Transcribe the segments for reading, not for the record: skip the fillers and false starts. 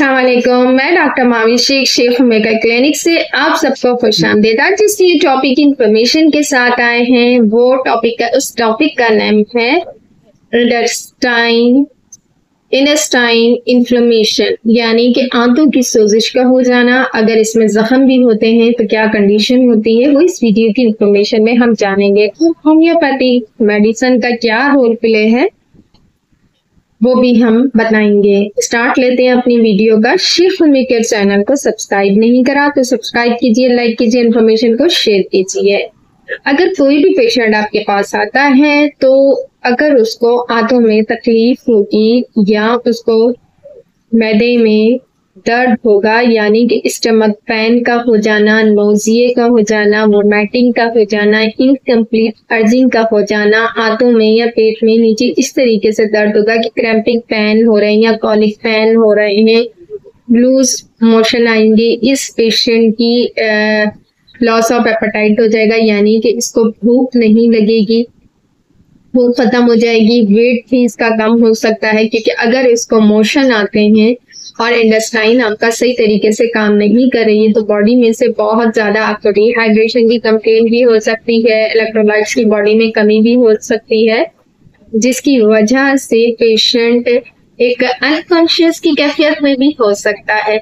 अस्सलाम वालेकुम, मैं doctor Mavi Sheikh homeopathic clinic से आप सबको खुशामदीद। आज जिस टॉपिक इंफॉर्मेशन के साथ आए हैं वो उस टॉपिक का नाम है इंटेस्टाइन इन्फ्लेमेशन, यानी कि आंतों की सोजिश का हो जाना। अगर इसमें जख्म भी होते हैं तो क्या कंडीशन होती है, वो इस वीडियो की इंफॉर्मेशन में हम जानेंगे। होम्योपैथिक मेडिसिन का क्या रोल प्ले है वो भी हम बताएंगे। स्टार्ट लेते हैं अपनी वीडियो का। शेफ होम्योपैथिक चैनल को सब्सक्राइब नहीं करा तो सब्सक्राइब कीजिए, लाइक कीजिए, इन्फॉर्मेशन को शेयर कीजिए। अगर कोई भी पेशेंट आपके पास आता है तो अगर उसको आंतों में तकलीफ होगी या उसको मैदे में दर्द होगा, यानी कि स्टमक पेन का हो जाना, नोजिए का हो जाना, वोमिटिंग का हो जाना, इनकम्प्लीट अर्जिंग का हो जाना, आंतों में या पेट में नीचे इस तरीके से दर्द होगा कि क्रैम्पिंग पेन हो रहे हैं या कॉलिक पेन हो रहे हैं, लूज मोशन आएंगे, इस पेशेंट की लॉस ऑफ एपेटाइट हो जाएगा, यानी कि इसको भूख नहीं लगेगी, भूख खत्म हो जाएगी, वेट भी इसका कम हो सकता है। क्योंकि अगर इसको मोशन आते हैं और इंटेस्टाइन आपका सही तरीके से काम नहीं कर रही है तो बॉडी में से बहुत ज्यादा आपको डिहाइड्रेशन की कंप्लेंट भी हो सकती है, इलेक्ट्रोलाइट्स की बॉडी में कमी भी हो सकती है, जिसकी वजह से पेशेंट एक अनकॉन्शियस की कैफियत में भी हो सकता है।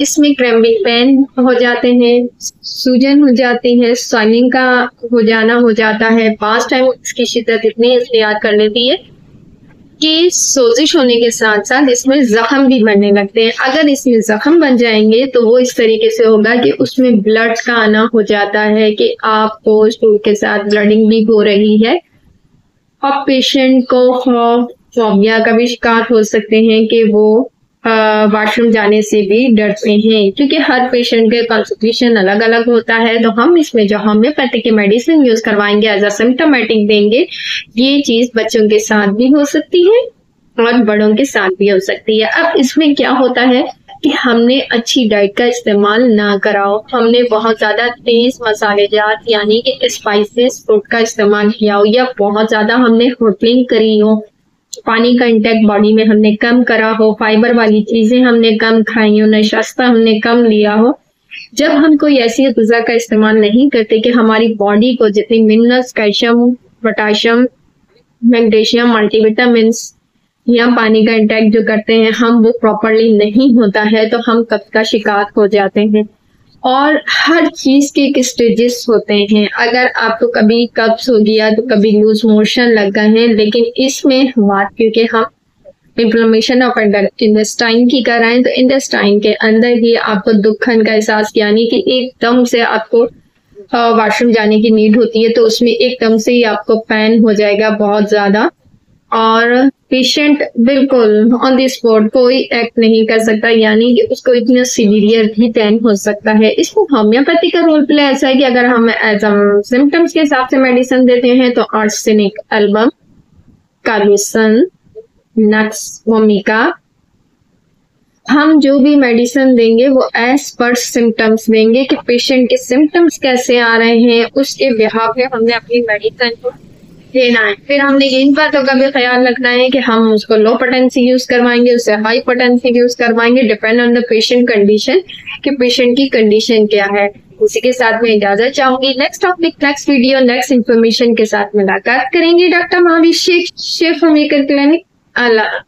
इसमें क्रैम्पिंग पेन हो जाते हैं, सूजन हो जाती है, स्वेलिंग का हो जाता है। पास टाइम इसकी शिद्दत इतनी इख्तियार कर लेती है कि सोजिश होने के साथ साथ इसमें जख्म भी बनने लगते हैं। अगर इसमें जख्म बन जाएंगे तो वो इस तरीके से होगा कि उसमें ब्लड का आना हो जाता है कि आपको स्टूल के साथ ब्लडिंग भी हो रही है और पेशेंट को फोबिया का भी शिकार हो सकते हैं कि वो वॉशरूम जाने से भी डरते हैं। क्योंकि हर पेशेंट के कॉन्स्टिट्यूशन अलग अलग होता है, तो हम इसमें जो होम्योपैथिक की मेडिसिन यूज करवाएंगे एज अ सिम्टोमेटिक देंगे, ये चीज बच्चों के साथ भी हो सकती है और बड़ों के साथ भी हो सकती है। अब इसमें क्या होता है कि हमने अच्छी डाइट का इस्तेमाल ना कराओ, हमने बहुत ज्यादा तेज मसालेजात यानी कि स्पाइसेस फूड का इस्तेमाल किया हो, या बहुत ज्यादा हमने होटलिंग करी हो, पानी का इंटेक बॉडी में हमने कम करा हो, फाइबर वाली चीजें हमने कम खाई हो, नशास्ता हमने कम लिया हो। जब हम कोई ऐसी ग़िज़ा का इस्तेमाल नहीं करते कि हमारी बॉडी को जितनी minerals, calcium, potassium, magnesium, multivitamin या पानी का इंटेक जो करते हैं हम वो प्रॉपरली नहीं होता है, तो हम कब्ज का शिकार हो जाते हैं। और हर चीज के एक स्टेजेस होते हैं। अगर आपको कभी कब्ज हो गया तो कभी लूज मोशन लग गए हैं, लेकिन इसमें बात क्योंकि हम इन्फ्लेमेशन ऑफ इंटेस्टाइन की कर रहे हैं तो इंटेस्टाइन के अंदर ही आपको दुखन का एहसास, यानी कि एकदम से आपको वॉशरूम जाने की नीड होती है तो उसमें एकदम से ही आपको पेन हो जाएगा बहुत ज्यादा, और पेशेंट बिल्कुल ऑन द स्पॉट कोई एक्ट नहीं कर सकता, यानी कि उसको इतना सीवियर भी पेन हो सकता है। इसमें होम्योपैथी का रोल प्ले ऐसा है कि अगर हम एज सिम्टम्स के हिसाब से मेडिसिन देते हैं तो आर्सेनिक एल्बम, कार्बिसन, नक्स वोमिका, हम जो भी मेडिसिन देंगे वो एज पर सिम्टम्स देंगे कि पेशेंट के सिम्टम्स कैसे आ रहे हैं, उसके बिहाफ में हमने अपनी मेडिसिन को देना है। फिर हमने इन बातों का भी ख्याल रखना है कि हम उसको लो पोटेंसी यूज करवाएंगे, उससे हाई पोटेंसी यूज करवाएंगे, depend on the patient condition कि पेशेंट की कंडीशन क्या है। उसी के साथ मैं इजाजत चाहूंगी। Next topic, next video, next information के साथ मुलाकात करेंगे। Doctor Mavi Sheikh homeopathic clinic. अल्लाह।